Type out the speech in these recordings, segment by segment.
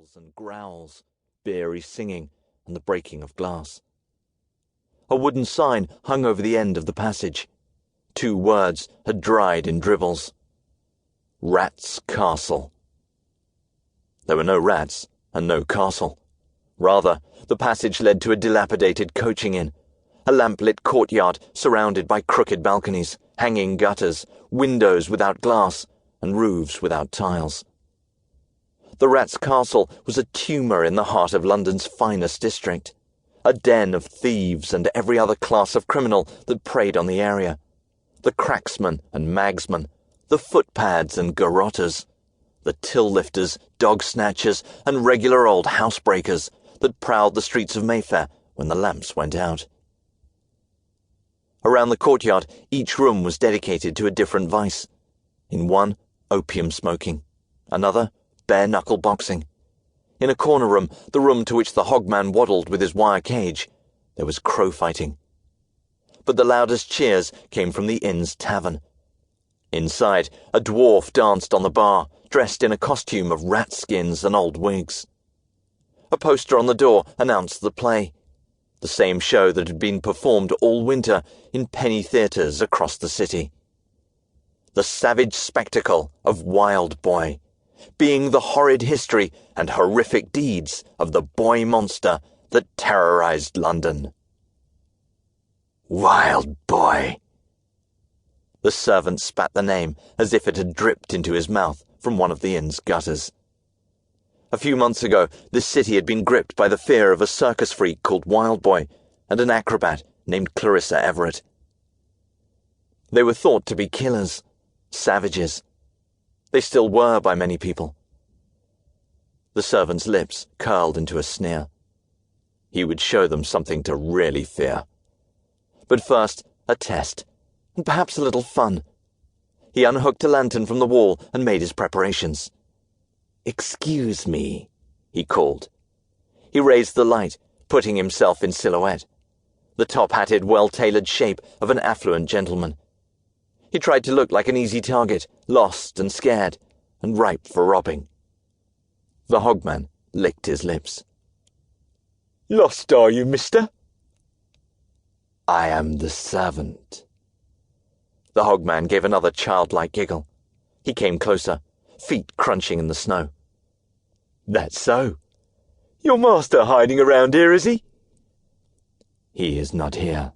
whistles and growls, beery singing, and the breaking of glass. A wooden sign hung over the end of the passage. 2 words had dried in dribbles. Rat's Castle. There were no rats and no castle. Rather, the passage led to a dilapidated coaching inn, a lamp-lit courtyard surrounded by crooked balconies, hanging gutters, windows without glass, and roofs without tiles. The Rat's Castle was a tumour in the heart of London's finest district, a den of thieves and every other class of criminal that preyed on the area. The cracksmen and magsmen, the footpads and garrotters, the till-lifters, dog-snatchers, and regular old housebreakers that prowled the streets of Mayfair when the lamps went out. Around the courtyard, each room was dedicated to a different vice. In one, opium smoking. Another, bare-knuckle boxing. In a corner room, the room to which the hogman waddled with his wire cage, there was crow-fighting. But the loudest cheers came from the inn's tavern. Inside, a dwarf danced on the bar, dressed in a costume of rat skins and old wigs. A poster on the door announced the play, the same show that had been performed all winter in penny theatres across the city. The savage spectacle of Wild Boy, being the horrid history and horrific deeds of the boy monster that terrorized London. Wild Boy. The servant spat the name as if it had dripped into his mouth from one of the inn's gutters. A few months ago, this city had been gripped by the fear of a circus freak called Wild Boy and an acrobat named Clarissa Everett. They were thought to be killers, savages. They still were by many people. The servant's lips curled into a sneer. He would show them something to really fear. But first, a test, and perhaps a little fun. He unhooked a lantern from the wall and made his preparations. "Excuse me," he called. He raised the light, putting himself in silhouette, the top-hatted, well-tailored shape of an affluent gentleman. He tried to look like an easy target, lost and scared, and ripe for robbing. The hogman licked his lips. "Lost, are you, mister?" "I am the servant." The hogman gave another childlike giggle. He came closer, feet crunching in the snow. "That's so. Your master hiding around here, is he?" "He is not here.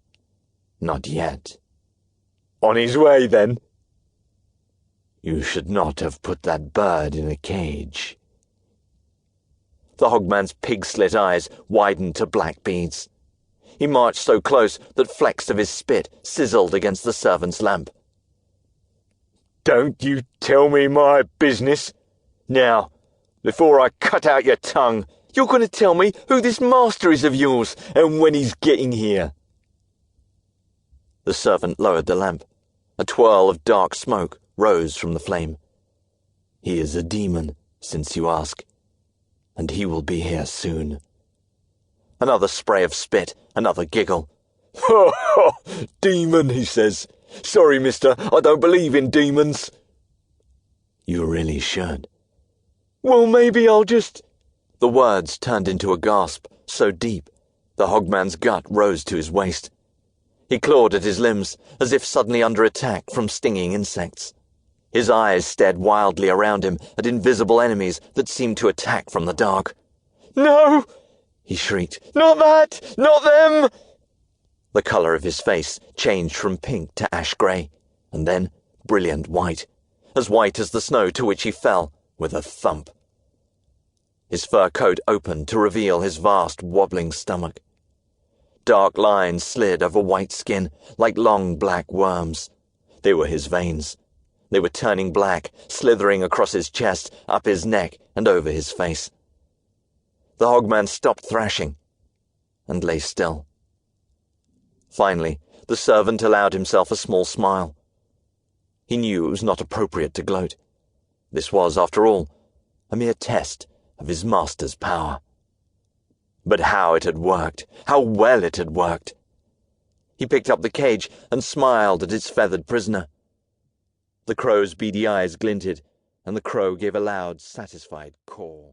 Not yet." "On his way, then?" "You should not have put that bird in a cage." The hogman's pig-slit eyes widened to black beads. He marched so close that flecks of his spit sizzled against the servant's lamp. "Don't you tell me my business. Now, before I cut out your tongue, you're going to tell me who this master is of yours and when he's getting here." The servant lowered the lamp. A twirl of dark smoke rose from the flame. "He is a demon, since you ask, and he will be here soon." Another spray of spit, another giggle. "Ha ha! Demon," he says. "Sorry, mister, I don't believe in demons." "You really should." "Well, maybe I'll just—" The words turned into a gasp, so deep, the hogman's gut rose to his waist. He clawed at his limbs, as if suddenly under attack from stinging insects. His eyes stared wildly around him at invisible enemies that seemed to attack from the dark. "No!" he shrieked. "Not that! Not them!" The colour of his face changed from pink to ash-grey, and then brilliant white as the snow to which he fell, with a thump. His fur coat opened to reveal his vast, wobbling stomach. Dark lines slid over white skin like long black worms. They were his veins. They were turning black, slithering across his chest, up his neck, and over his face. The hogman stopped thrashing and lay still. Finally, the servant allowed himself a small smile. He knew it was not appropriate to gloat. This was, after all, a mere test of his master's power. But how it had worked! How well it had worked! He picked up the cage and smiled at its feathered prisoner. The crow's beady eyes glinted, and the crow gave a loud, satisfied caw.